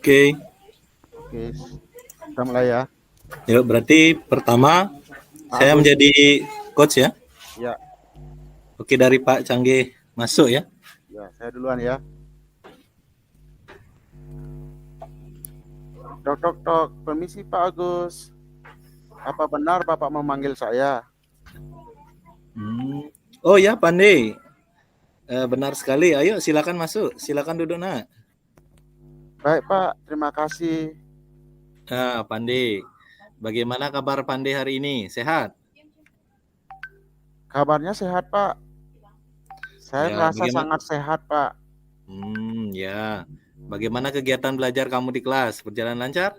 Oke, Oke, kita mulai ya. yuk berarti pertama Pak saya Agus, menjadi coach ya. ya, Oke, dari Pak Canggih masuk ya. ya, saya duluan ya. Tok, tok, tok. Permisi Pak Agus. Apa benar Bapak memanggil saya? Hmm. Oh ya, Pandey. Benar sekali. Ayo silakan masuk. Silakan duduk nak. Baik Pak, terima kasih. Nah, Pandey. Bagaimana kabar Pandey hari ini? Sehat? Kabarnya sehat Pak. Saya Ya, merasa bagaimana? sangat sehat Pak. Ya. Bagaimana kegiatan belajar kamu di kelas? Berjalan lancar?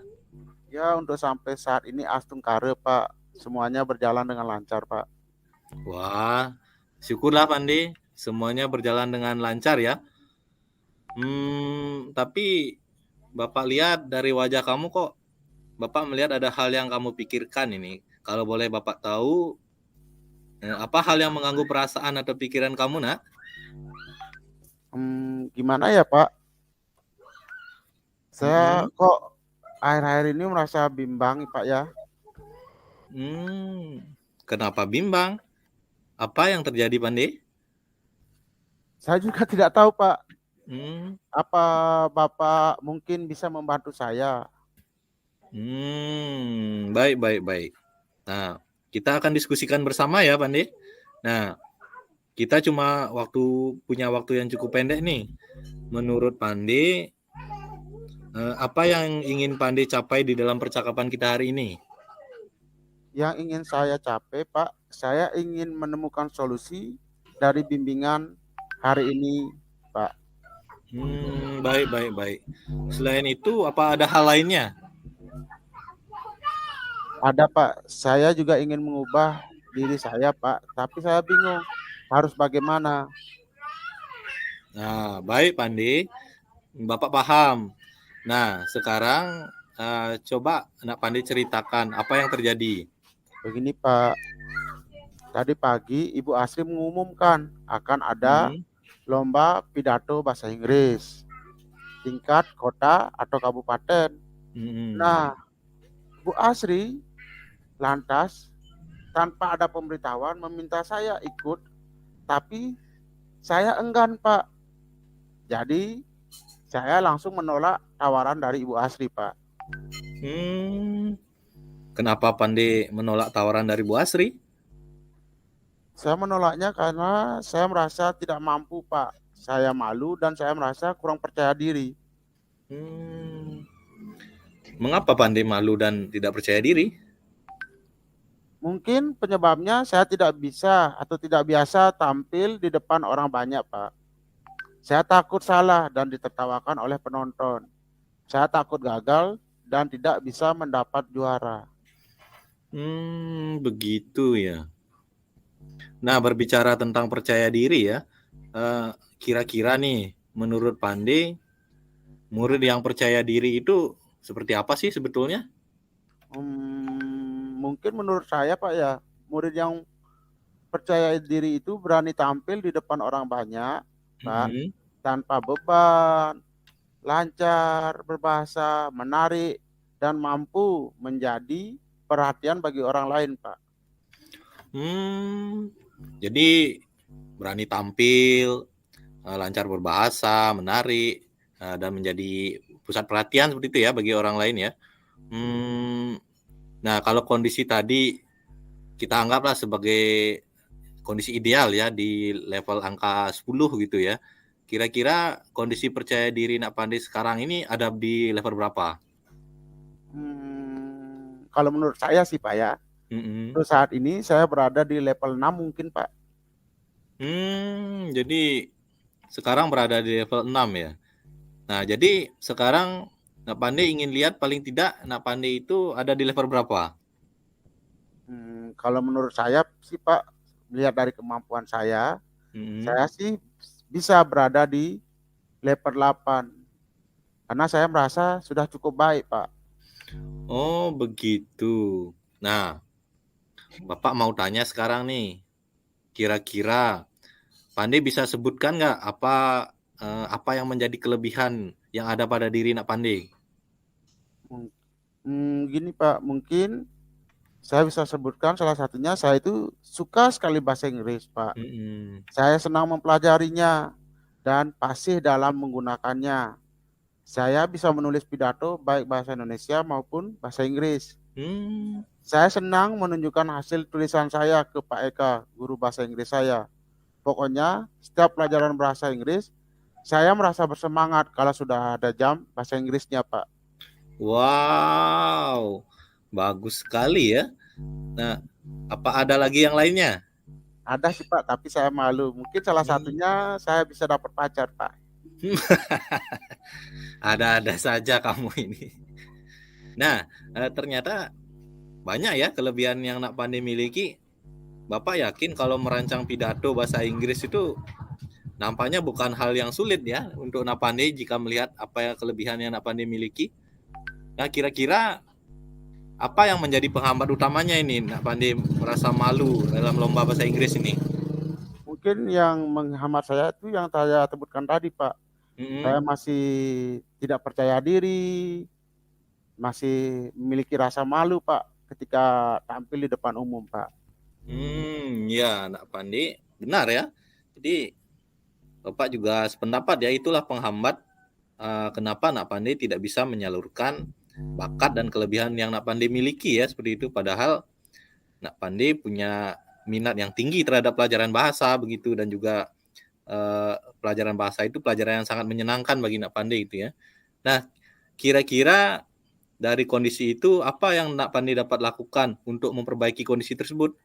Ya, untuk sampai saat ini astung kare Pak. Semuanya berjalan dengan lancar Pak. Wah, syukurlah Pandey. Semuanya berjalan dengan lancar ya. Tapi Bapak lihat dari wajah kamu kok Bapak melihat ada hal yang kamu pikirkan ini. Kalau boleh Bapak tahu, apa hal yang mengganggu perasaan atau pikiran kamu, nak? Gimana ya Pak? Saya Mm-mm. kok akhir-akhir ini merasa bimbang Pak ya. Kenapa bimbang? Apa yang terjadi, Pandey? Saya juga tidak tahu Pak. Hmm, Apa Bapak mungkin bisa membantu saya? baik, baik, baik. Nah, kita akan diskusikan bersama ya, Pandey. Nah, kita cuma punya waktu yang cukup pendek nih. Menurut Pandey, apa yang ingin Pandey capai di dalam percakapan kita hari ini? Yang ingin saya capai, Pak, saya ingin menemukan solusi dari bimbingan hari ini, Pak. Baik, baik, baik. Selain itu, apa ada hal lainnya? Ada, Pak. Saya juga ingin mengubah diri saya, Pak. Tapi saya bingung harus bagaimana. Nah, baik, Pandi. Bapak paham. Nah, sekarang coba Anak Pandi ceritakan apa yang terjadi. Begini, Pak. Tadi pagi Ibu Asri mengumumkan akan ada Hmm, lomba pidato bahasa Inggris tingkat kota atau kabupaten. hmm, Nah, Bu Asri lantas tanpa ada pemberitahuan meminta saya ikut, tapi saya enggan, Pak. Jadi saya langsung menolak tawaran dari Ibu Asri, Pak. hmm. Kenapa Pandi menolak tawaran dari Bu Asri? Saya menolaknya karena saya merasa tidak mampu, Pak. Saya malu dan saya merasa kurang percaya diri. Hmm. Mengapa Pandi malu dan tidak percaya diri? Mungkin penyebabnya saya tidak bisa atau tidak biasa tampil di depan orang banyak, Pak. Saya takut salah dan ditertawakan oleh penonton. Saya takut gagal dan tidak bisa mendapat juara. Begitu ya. Nah, berbicara tentang percaya diri ya, kira-kira nih, menurut Pandi, murid yang percaya diri itu seperti apa sih sebetulnya? Mungkin menurut saya, Pak ya, murid yang percaya diri itu berani tampil di depan orang banyak, Pak, Hmm. tanpa beban, lancar berbahasa, menarik, dan mampu menjadi perhatian bagi orang lain, Pak. Jadi berani tampil, lancar berbahasa, menarik, dan menjadi pusat perhatian seperti itu ya bagi orang lain ya. Nah, kalau kondisi tadi kita anggaplah sebagai kondisi ideal ya di level angka 10 gitu ya. Kira-kira kondisi percaya diri Nak Pandey sekarang ini ada di level berapa? Kalau menurut saya sih, Pak ya, Mm-mm. untuk saat ini saya berada di level 6 mungkin, Pak. Jadi sekarang berada di level 6 ya. Nah, jadi sekarang Nak Pandey ingin lihat paling tidak Nak Pandey itu ada di level berapa? Kalau menurut saya sih, Pak, melihat dari kemampuan Mm-mm. saya sih bisa berada di level 8. Karena saya merasa sudah cukup baik, Pak. Oh, begitu. Nah, Bapak mau tanya sekarang nih, kira-kira Pandey bisa sebutkan nggak apa yang menjadi kelebihan yang ada pada diri Nak Pandey? Gini Pak, mungkin saya bisa sebutkan salah satunya saya itu suka sekali bahasa Inggris Pak. Mm-mm. Saya senang mempelajarinya dan fasih dalam menggunakannya. Saya bisa menulis pidato baik bahasa Indonesia maupun bahasa Inggris. Hmm. Saya senang menunjukkan hasil tulisan saya ke Pak Eka, guru bahasa Inggris saya. Pokoknya setiap pelajaran bahasa Inggris, saya merasa bersemangat kalau sudah ada jam bahasa Inggrisnya Pak. Wow, bagus sekali ya. Nah, apa ada lagi yang lainnya? Ada sih Pak, tapi saya malu. Mungkin salah Hmm. satunya saya bisa dapat pacar Pak. Ada-ada saja kamu ini. Nah, ternyata banyak ya kelebihan yang Nak Pandai miliki. Bapak yakin kalau merancang pidato bahasa Inggris itu nampaknya bukan hal yang sulit ya untuk Nak Pandai jika melihat apa yang kelebihan yang Nak Pandai miliki. Nah, kira-kira apa yang menjadi penghambat utamanya ini Nak Pandai merasa malu dalam lomba bahasa Inggris ini? Mungkin yang menghambat saya itu yang saya sebutkan tadi Pak. Saya Mm-mm. masih tidak percaya diri, masih memiliki rasa malu Pak ketika tampil di depan umum Pak. Ya, Nak Pandai benar ya. Jadi Bapak juga sependapat ya, itulah penghambat kenapa Nak Pandai tidak bisa menyalurkan bakat dan kelebihan yang Nak Pandai miliki ya, seperti itu. Padahal Nak Pandai punya minat yang tinggi terhadap pelajaran bahasa begitu, dan juga pelajaran bahasa itu pelajaran yang sangat menyenangkan bagi Nak Pandai itu ya. Nah, kira-kira dari kondisi itu apa yang Nak Pandai dapat lakukan untuk memperbaiki kondisi tersebut?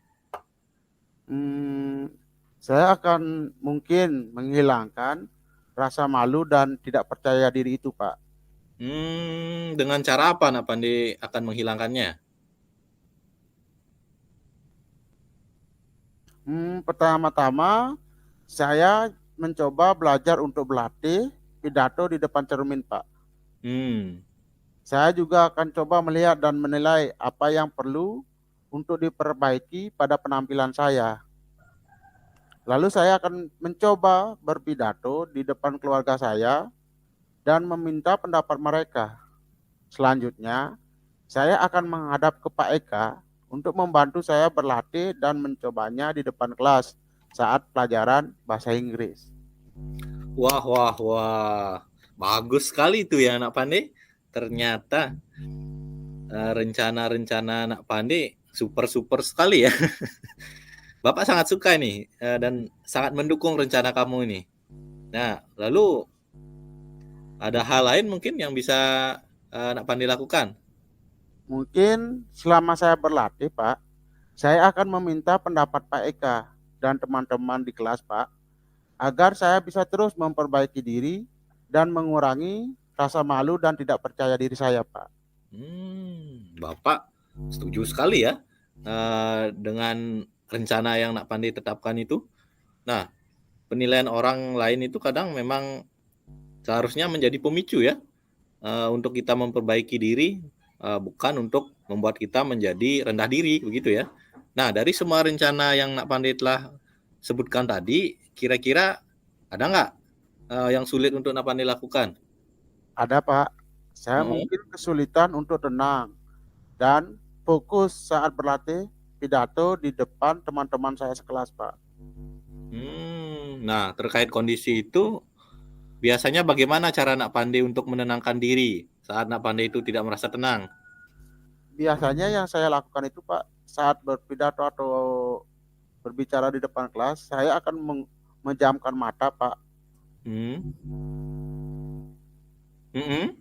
Hmm, saya akan mungkin menghilangkan rasa malu dan tidak percaya diri itu Pak. Dengan cara apa Nak Pandai akan menghilangkannya? Pertama-tama saya mencoba belajar untuk berlatih pidato di depan cermin Pak. Hmm. Saya juga akan coba melihat dan menilai apa yang perlu untuk diperbaiki pada penampilan saya. Lalu saya akan mencoba berpidato di depan keluarga saya dan meminta pendapat mereka. Selanjutnya, saya akan menghadap ke Pak Eka untuk membantu saya berlatih dan mencobanya di depan kelas saat pelajaran bahasa Inggris. Wah, wah, wah. Bagus sekali itu ya Nak Pandai. Ternyata rencana-rencana Nak Pandai super-super sekali ya. Bapak sangat suka nih dan sangat mendukung rencana kamu ini. Nah, lalu ada hal lain mungkin yang bisa Nak Pandai lakukan? Mungkin selama saya berlatih, Pak, saya akan meminta pendapat Pak Eka dan teman-teman di kelas, Pak, agar saya bisa terus memperbaiki diri dan mengurangi rasa malu dan tidak percaya diri saya, Pak. Bapak setuju sekali ya dengan rencana yang Nak Pandai tetapkan itu. Nah, penilaian orang lain itu kadang memang seharusnya menjadi pemicu ya untuk kita memperbaiki diri, bukan untuk membuat kita menjadi rendah diri begitu ya. Nah, dari semua rencana yang Nak Pandai telah sebutkan tadi, kira-kira ada nggak yang sulit untuk Nak Pandai lakukan? Ada, Pak. Saya Hmm. mungkin kesulitan untuk tenang dan fokus saat berlatih pidato di depan teman-teman saya sekelas, Pak. Nah, terkait kondisi itu, biasanya bagaimana cara Nak Pandai untuk menenangkan diri saat Nak Pandai itu tidak merasa tenang? Biasanya yang saya lakukan itu, Pak, saat berpidato atau berbicara di depan kelas, saya akan menjamkan mata, Pak. Hmm. Hmm.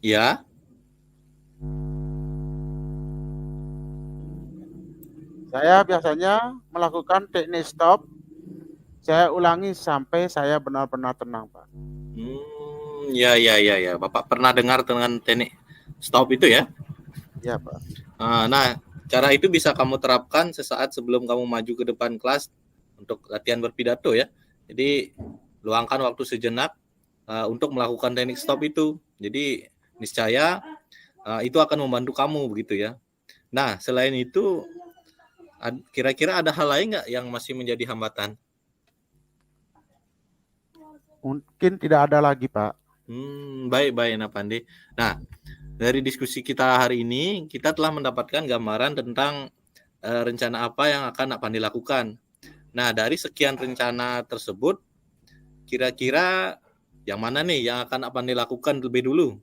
Ya. Saya biasanya melakukan teknik stop. Saya ulangi sampai saya benar-benar tenang, Pak. Ya, ya, ya, ya. Bapak pernah dengar dengan teknik stop itu ya? Iya, Pak. Nah, cara itu bisa kamu terapkan sesaat sebelum kamu maju ke depan kelas untuk latihan berpidato ya. Jadi luangkan waktu sejenak untuk melakukan teknik stop itu. Jadi niscaya itu akan membantu kamu begitu ya. Nah, selain itu kira-kira ada hal lain nggak yang masih menjadi hambatan? Mungkin tidak ada lagi, Pak. Baik-baik Nak Pandi. Nah, dari diskusi kita hari ini, kita telah mendapatkan gambaran tentang rencana apa yang akan Nak Pandi lakukan. Nah, dari sekian rencana tersebut, kira-kira yang mana nih yang akan Nak Pandi lakukan lebih dulu?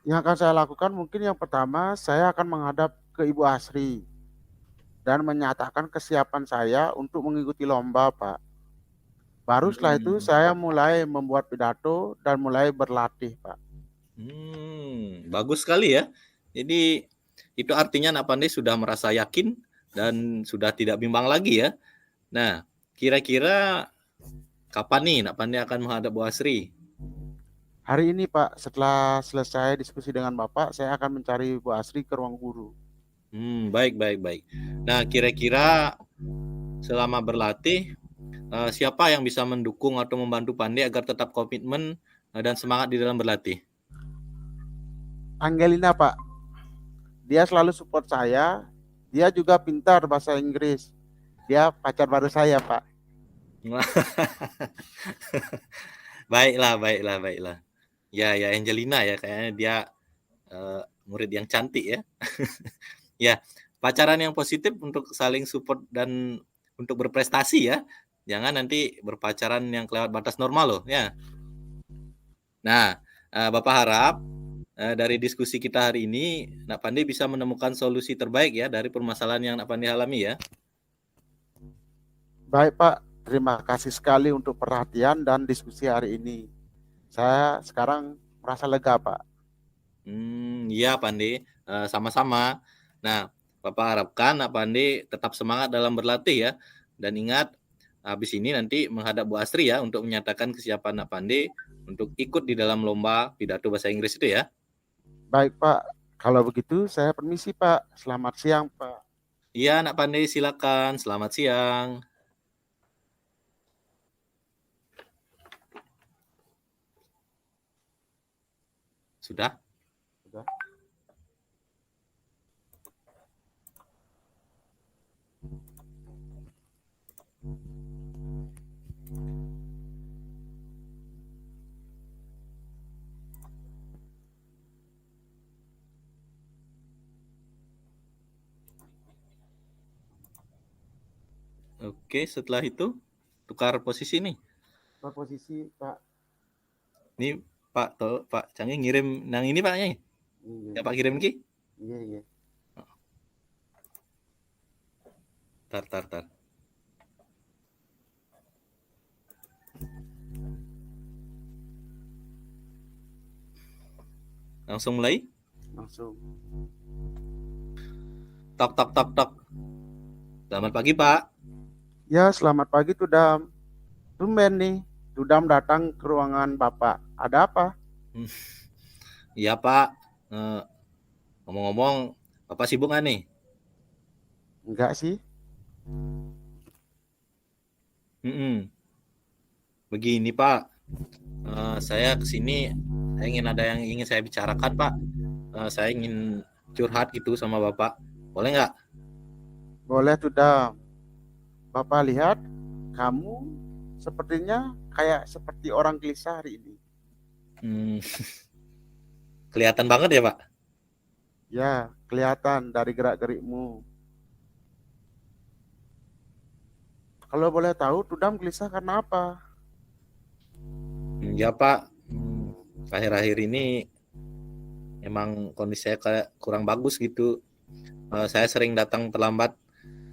Yang akan saya lakukan mungkin yang pertama, saya akan menghadap ke Ibu Asri dan menyatakan kesiapan saya untuk mengikuti lomba, Pak. Baru setelah itu saya mulai membuat pidato dan mulai berlatih, Pak. Bagus sekali ya. Jadi itu artinya Nak Pandi sudah merasa yakin dan sudah tidak bimbang lagi ya. Nah, kira-kira kapan nih Nak Pandi akan menghadap Bu Asri? Hari ini, Pak, setelah selesai diskusi dengan Bapak, saya akan mencari Bu Asri ke ruang guru. Baik. Nah, kira-kira selama berlatih, siapa yang bisa mendukung atau membantu Pandi agar tetap komitmen dan semangat di dalam berlatih? Angelina, Pak. Dia selalu support saya. Dia juga pintar bahasa Inggris. Dia pacar baru saya, Pak. Baiklah. Ya Angelina ya, kayaknya dia murid yang cantik ya. Ya, pacaran yang positif untuk saling support dan untuk berprestasi ya. Jangan nanti berpacaran yang kelewat batas normal loh ya. Nah, Bapak harap dari diskusi kita hari ini, Nak Pandi bisa menemukan solusi terbaik ya dari permasalahan yang Nak Pandi alami ya. Baik, Pak. Terima kasih sekali untuk perhatian dan diskusi hari ini. Saya sekarang merasa lega, Pak. Iya Pandi, sama-sama. Nah, Bapak harapkan Nak Pandi tetap semangat dalam berlatih ya. Dan ingat, habis ini nanti menghadap Bu Asri ya untuk menyatakan kesiapan Nak Pandi untuk ikut di dalam lomba pidato bahasa Inggris itu ya. Baik, Pak. Kalau begitu, saya permisi, Pak. Selamat siang, Pak. Iya, Nak Pandi, silakan. Selamat siang. Sudah? Sudah. Oke, setelah itu tukar posisi nih. Tukar posisi, Pak. Ini Pak Canggih ngirim nang ini Pak Nyai. Ya Pak kirim ki? Iya. Tar. Langsung mulai? Langsung. Tok. Selamat pagi Pak. Ya, selamat pagi, Tudam. Tumben nih, Tudam datang ke ruangan Bapak. Ada apa? Iya Pak. Ngomong-ngomong, Bapak sibuk nggak nih? Enggak sih. Begini Pak, saya kesini, ada yang ingin saya bicarakan Pak. Saya ingin curhat gitu sama Bapak. Boleh nggak? Boleh, Tudam. Bapak lihat, kamu sepertinya kayak seperti orang gelisah hari ini. Kelihatan banget ya Pak? Ya, kelihatan dari gerak-gerikmu. Kalau boleh tahu, Tudam gelisah karena apa? Ya Pak, akhir-akhir ini emang kondisi saya kayak kurang bagus gitu. Saya sering datang terlambat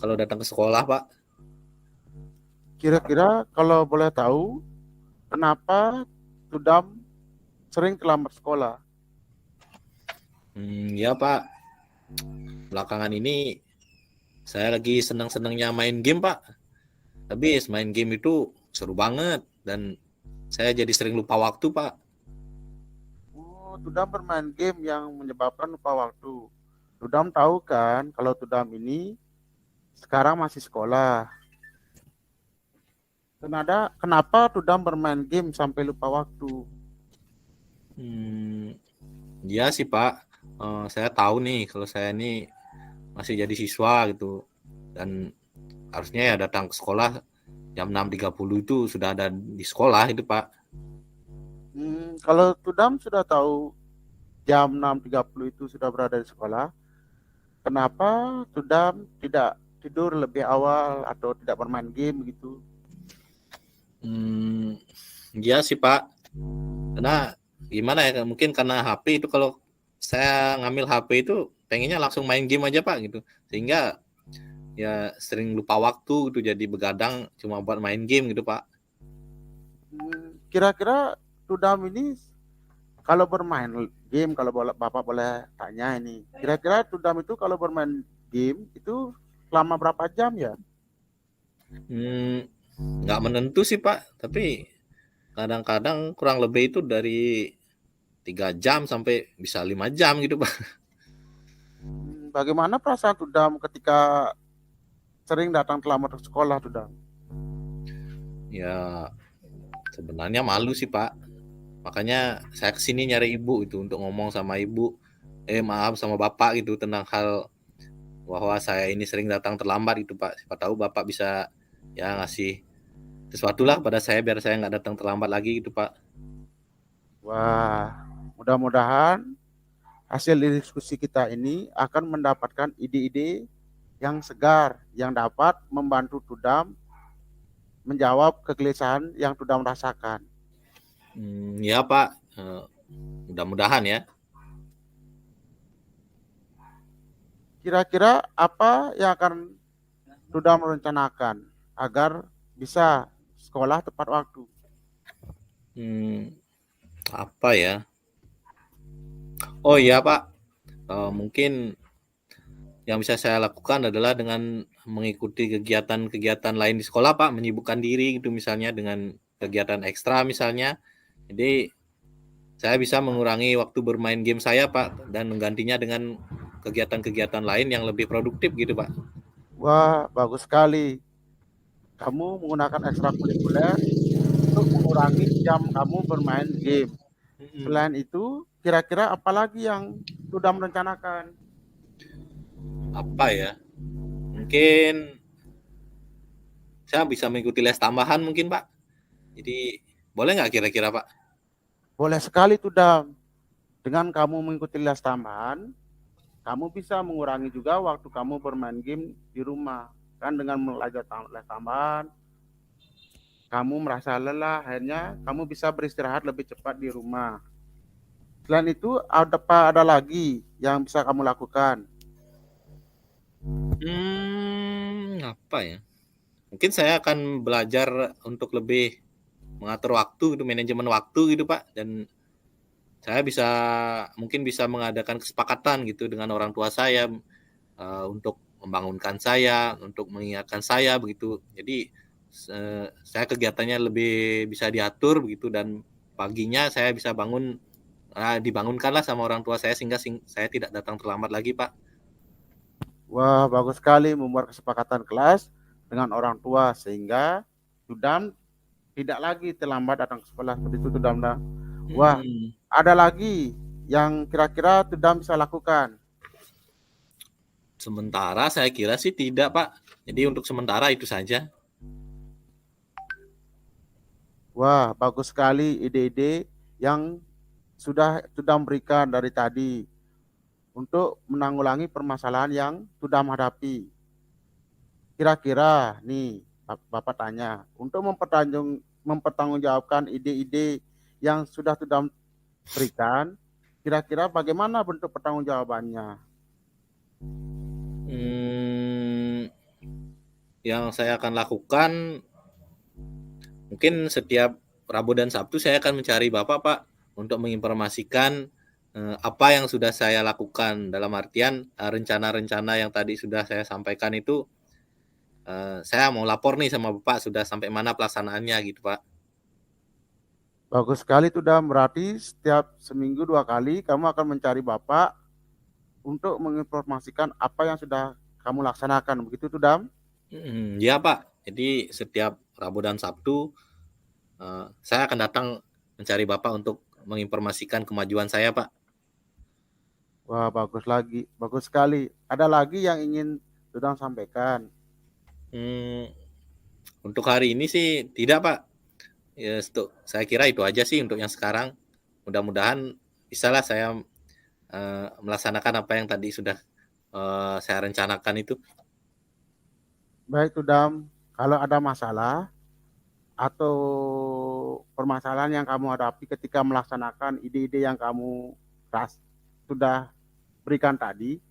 kalau datang ke sekolah Pak. Kira-kira kalau boleh tahu, kenapa Tudam sering terlambat sekolah? Ya Pak, belakangan ini saya lagi senang-senangnya main game Pak. Habis main game itu seru banget dan saya jadi sering lupa waktu Pak. Oh, Tudam bermain game yang menyebabkan lupa waktu. Tudam tahu kan kalau Tudam ini sekarang masih sekolah. Kenapa Tudam bermain game sampai lupa waktu? Iya sih Pak, saya tahu nih kalau saya ini masih jadi siswa gitu dan harusnya ya datang ke sekolah jam 6.30 itu sudah ada di sekolah itu Pak. Kalau Tudam sudah tahu jam 6.30 itu sudah berada di sekolah, kenapa Tudam tidak tidur lebih awal atau tidak bermain game gitu? Ya sih Pak, karena gimana ya, mungkin karena HP itu, kalau saya ngambil HP itu pengennya langsung main game aja Pak gitu, sehingga ya sering lupa waktu gitu, jadi begadang cuma buat main game gitu Pak. Kira-kira Tudam ini kalau bermain game, kalau Bapak boleh tanya ini, kira-kira Tudam itu kalau bermain game itu selama berapa jam ya? Nggak menentu sih Pak, tapi kadang-kadang kurang lebih itu dari 3 jam sampai bisa 5 jam gitu Pak. Bagaimana perasaan Tudam ketika sering datang terlambat ke sekolah, Tudam? Ya sebenarnya malu sih Pak, makanya saya kesini nyari ibu itu untuk ngomong sama ibu, maaf sama bapak gitu, tentang hal bahwa saya ini sering datang terlambat itu Pak. Siapa tahu bapak bisa ya ngasih sesuatu lah pada saya biar saya nggak datang terlambat lagi gitu Pak. Wah, mudah-mudahan hasil diskusi kita ini akan mendapatkan ide-ide yang segar, yang dapat membantu Tudam menjawab kegelisahan yang Tudam rasakan. Ya Pak, mudah-mudahan ya. Kira-kira apa yang akan Tudam merencanakan agar bisa sekolah tepat waktu? Apa ya? Oh iya Pak, mungkin yang bisa saya lakukan adalah dengan mengikuti kegiatan-kegiatan lain di sekolah Pak, menyibukkan diri gitu, misalnya dengan kegiatan ekstra misalnya. Jadi saya bisa mengurangi waktu bermain game saya Pak, dan menggantinya dengan kegiatan-kegiatan lain yang lebih produktif gitu Pak. Wah, bagus sekali. Kamu menggunakan ekstrakurikuler untuk mengurangi jam kamu bermain game. Selain itu, kira-kira apa lagi yang sudah merencanakan? Apa ya? Mungkin saya bisa mengikuti les tambahan mungkin Pak. Jadi boleh nggak kira-kira Pak? Boleh sekali sudah. Dengan kamu mengikuti les tambahan, kamu bisa mengurangi juga waktu kamu bermain game di rumah. Kan dengan belajar les tambahan, kamu merasa lelah, akhirnya kamu bisa beristirahat lebih cepat di rumah. Selain itu, ada lagi yang bisa kamu lakukan? Apa ya? Mungkin saya akan belajar untuk lebih mengatur waktu itu, manajemen waktu gitu Pak, dan saya mungkin bisa mengadakan kesepakatan gitu dengan orang tua saya, untuk membangunkan saya, untuk mengingatkan saya begitu. Jadi saya kegiatannya lebih bisa diatur begitu, dan paginya saya bisa dibangunkanlah sama orang tua saya, sehingga saya tidak datang terlambat lagi Pak. Wah, bagus sekali membuat kesepakatan kelas dengan orang tua sehingga Tudam tidak lagi terlambat datang ke sekolah seperti itu Tudam. Wah, ada lagi yang kira-kira Tudam bisa lakukan? Sementara saya kira sih tidak Pak. Jadi untuk sementara itu saja. Wah, bagus sekali ide-ide yang sudah Tudam berikan dari tadi untuk menanggulangi permasalahan yang Tudam hadapi. Kira-kira nih, Bapak tanya, untuk mempertanggungjawabkan ide-ide yang sudah Tudam berikan, kira-kira bagaimana bentuk pertanggungjawabannya? Yang saya akan lakukan, mungkin setiap Rabu dan Sabtu saya akan mencari Bapak Pak, untuk menginformasikan apa yang sudah saya lakukan, dalam artian rencana-rencana yang tadi sudah saya sampaikan itu, saya mau lapor nih sama Bapak sudah sampai mana pelaksanaannya gitu Pak. Bagus sekali Tudam, berarti setiap seminggu 2 kali kamu akan mencari Bapak untuk menginformasikan apa yang sudah kamu laksanakan, begitu Tudam? Ya Pak, jadi setiap Rabu dan Sabtu saya akan datang mencari Bapak untuk menginformasikan kemajuan saya Pak. Wah, bagus sekali. Ada lagi yang ingin Tudam sampaikan? Untuk hari ini sih tidak Pak. Ya, saya kira itu aja sih untuk yang sekarang. mudah-mudahan bisalah saya melaksanakan apa yang tadi sudah saya rencanakan itu. Baik Tudam, kalau ada masalah atau permasalahan yang kamu hadapi ketika melaksanakan ide-ide yang kamu sudah berikan tadi,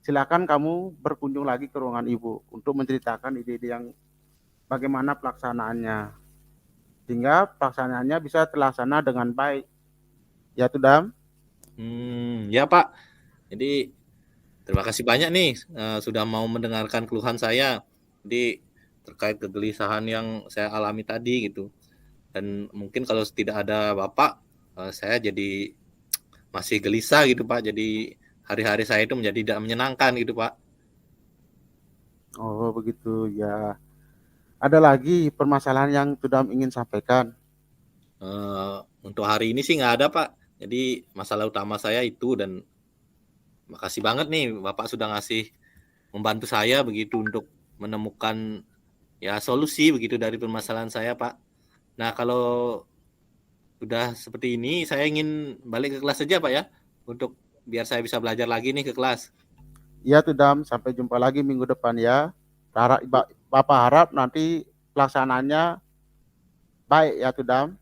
silakan kamu berkunjung lagi ke ruangan Ibu untuk menceritakan ide-ide yang bagaimana pelaksanaannya, sehingga pelaksanaannya bisa terlaksana dengan baik. Ya Tudam? Ya Pak. Jadi terima kasih banyak nih sudah mau mendengarkan keluhan saya. Jadi terkait kegelisahan yang saya alami tadi gitu. Dan mungkin kalau tidak ada Bapak, saya jadi masih gelisah gitu Pak. Jadi hari-hari saya itu menjadi tidak menyenangkan gitu Pak. Oh begitu ya. Ada lagi permasalahan yang Tudam ingin sampaikan? Untuk hari ini sih nggak ada Pak. Jadi masalah utama saya itu, dan makasih banget nih Bapak sudah ngasih membantu saya begitu untuk menemukan ya solusi begitu dari permasalahan saya Pak. Nah kalau udah seperti ini saya ingin balik ke kelas saja Pak ya, untuk biar saya bisa belajar lagi nih ke kelas. Iya Tudam, sampai jumpa lagi minggu depan ya. Bapak harap nanti pelaksanaannya baik ya Tudam.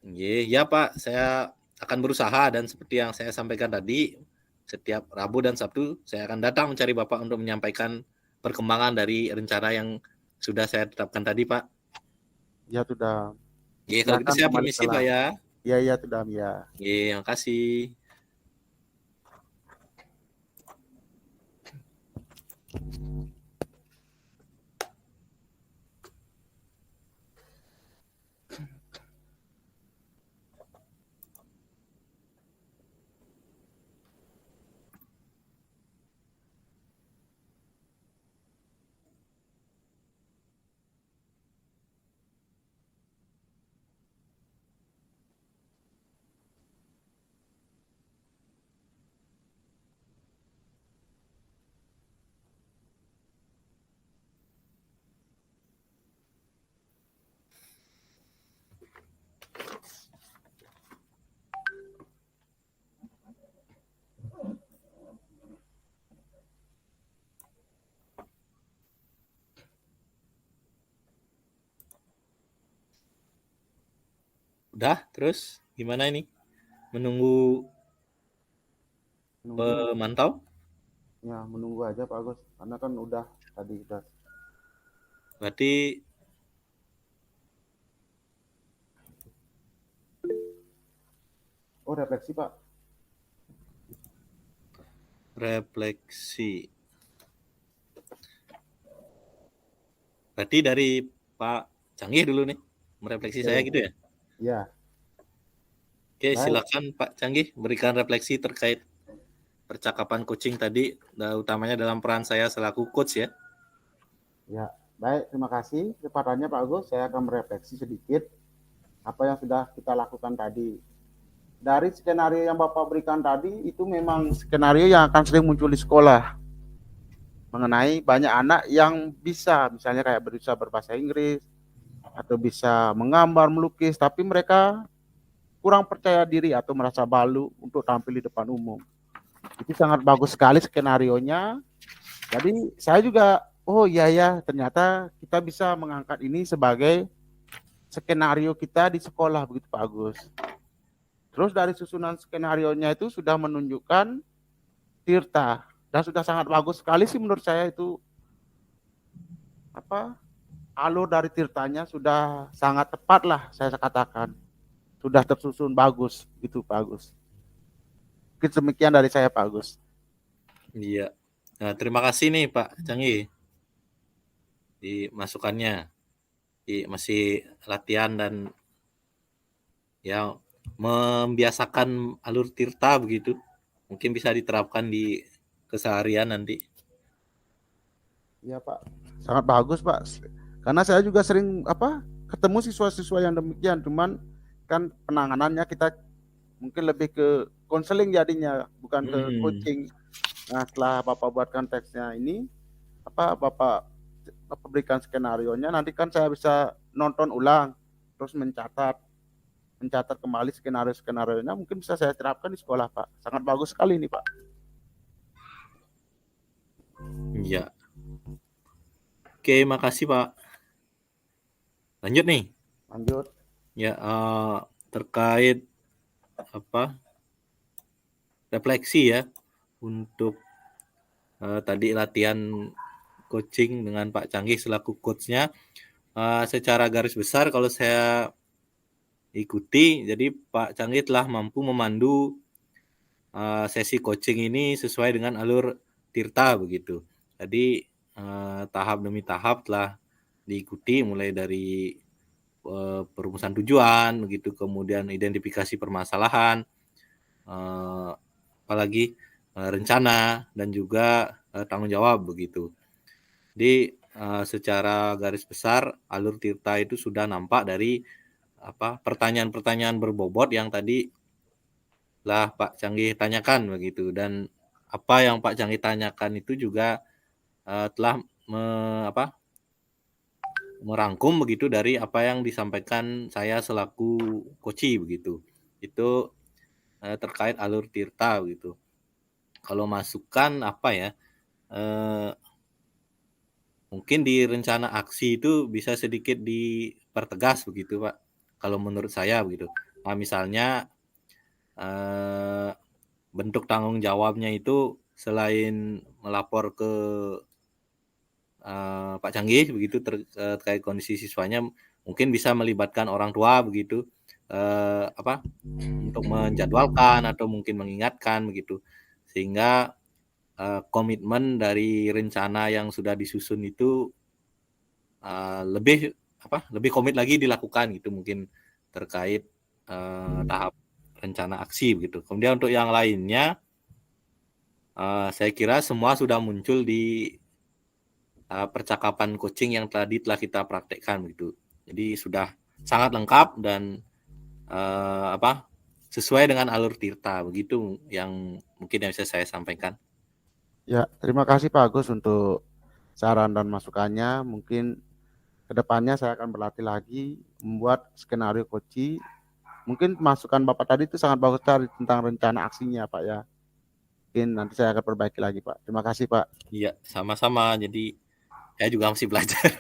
Ya Pak, saya akan berusaha, dan seperti yang saya sampaikan tadi, setiap Rabu dan Sabtu saya akan datang mencari Bapak untuk menyampaikan perkembangan dari rencana yang sudah saya tetapkan tadi Pak. Ya Tudam. Kalau gitu Silakan saya kembali permisi Pak kelas. ya. Iya Tudam ya. Makasih. Udah, terus gimana ini? Menunggu pemantau? Ya, menunggu aja Pak Agus. Karena kan udah tadi udah. Berarti Oh, refleksi Pak. refleksi. Berarti dari Pak Canggih dulu nih, merefleksi saya gitu ya? Ya. Oke, Baik. silakan Pak Canggih berikan refleksi terkait percakapan coaching tadi, utamanya dalam peran saya selaku coach ya. Ya, baik. Terima kasih kesempatannya Pak Agus. Saya akan merefleksi sedikit apa yang sudah kita lakukan tadi. Dari skenario yang Bapak berikan tadi, itu memang skenario yang akan sering muncul di sekolah. Mengenai banyak anak yang bisa, misalnya kayak bisa berbahasa Inggris, atau bisa menggambar, melukis, tapi mereka kurang percaya diri atau merasa malu untuk tampil di depan umum. Itu sangat bagus sekali skenarionya. Jadi saya juga, oh iya ya, ternyata kita bisa mengangkat ini sebagai skenario kita di sekolah, begitu Pak Agus. Terus dari susunan skenarionya itu sudah menunjukkan Tirta, dan sudah sangat bagus sekali sih menurut saya itu. Alur dari Tirtanya sudah sangat tepat lah saya katakan. Sudah tersusun bagus gitu Pak Agus. Demikian dari saya Pak Agus. Iya. Nah, terima kasih nih Pak Canggih di masukannya. Masih latihan dan ya membiasakan alur Tirta begitu. Mungkin bisa diterapkan di keseharian nanti. Iya Pak, sangat bagus Pak. Karena saya juga sering ketemu siswa-siswa yang demikian, cuman kan penanganannya kita mungkin lebih ke konseling jadinya, bukan ke coaching. Nah setelah Bapak buatkan teksnya ini, Bapak berikan skenario nya, nanti kan saya bisa nonton ulang, terus mencatat. mencatat kembali skenario-skenarionya, mungkin bisa saya terapkan di sekolah, Pak. Sangat bagus sekali ini, Pak. Ya. Oke, makasih Pak. Lanjut nih. Lanjut. Ya, terkait apa refleksi ya untuk tadi latihan coaching dengan Pak Canggih selaku coachnya. Secara garis besar kalau saya ikuti, jadi Pak Canggih telah mampu memandu sesi coaching ini sesuai dengan alur Tirta begitu. Jadi tahap demi tahap telah diikuti mulai dari perumusan tujuan begitu, kemudian identifikasi permasalahan, apalagi rencana dan juga tanggung jawab begitu. Jadi secara garis besar alur Tirta itu sudah nampak dari pertanyaan-pertanyaan berbobot yang tadi lah Pak Canggih tanyakan begitu, dan apa yang Pak Canggih tanyakan itu juga telah merangkum begitu dari apa yang disampaikan saya selaku koci begitu. Itu terkait alur Tirta begitu. Kalau masukan apa ya? Mungkin di rencana aksi itu bisa sedikit dipertegas begitu Pak. Kalau menurut saya begitu. Nah, misalnya bentuk tanggung jawabnya itu selain melapor ke Pak Canggih begitu terkait kondisi siswanya, mungkin bisa melibatkan orang tua begitu, untuk menjadwalkan atau mungkin mengingatkan begitu, sehingga komitmen dari rencana yang sudah disusun itu lebih komit lagi dilakukan gitu, mungkin terkait tahap rencana aksi begitu. Kemudian untuk yang lainnya, saya kira semua sudah muncul di percakapan coaching yang tadi telah kita praktekkan gitu. Jadi sudah sangat lengkap dan sesuai dengan alur Tirta begitu yang mungkin yang bisa saya sampaikan. Ya, terima kasih Pak Agus untuk saran dan masukannya. Mungkin kedepannya saya akan berlatih lagi membuat skenario coaching. Mungkin masukan Bapak tadi itu sangat bagus sekali tentang rencana aksinya Pak ya. Mungkin nanti saya akan perbaiki lagi Pak. Terima kasih Pak. Iya, sama-sama. Jadi saya juga masih belajar.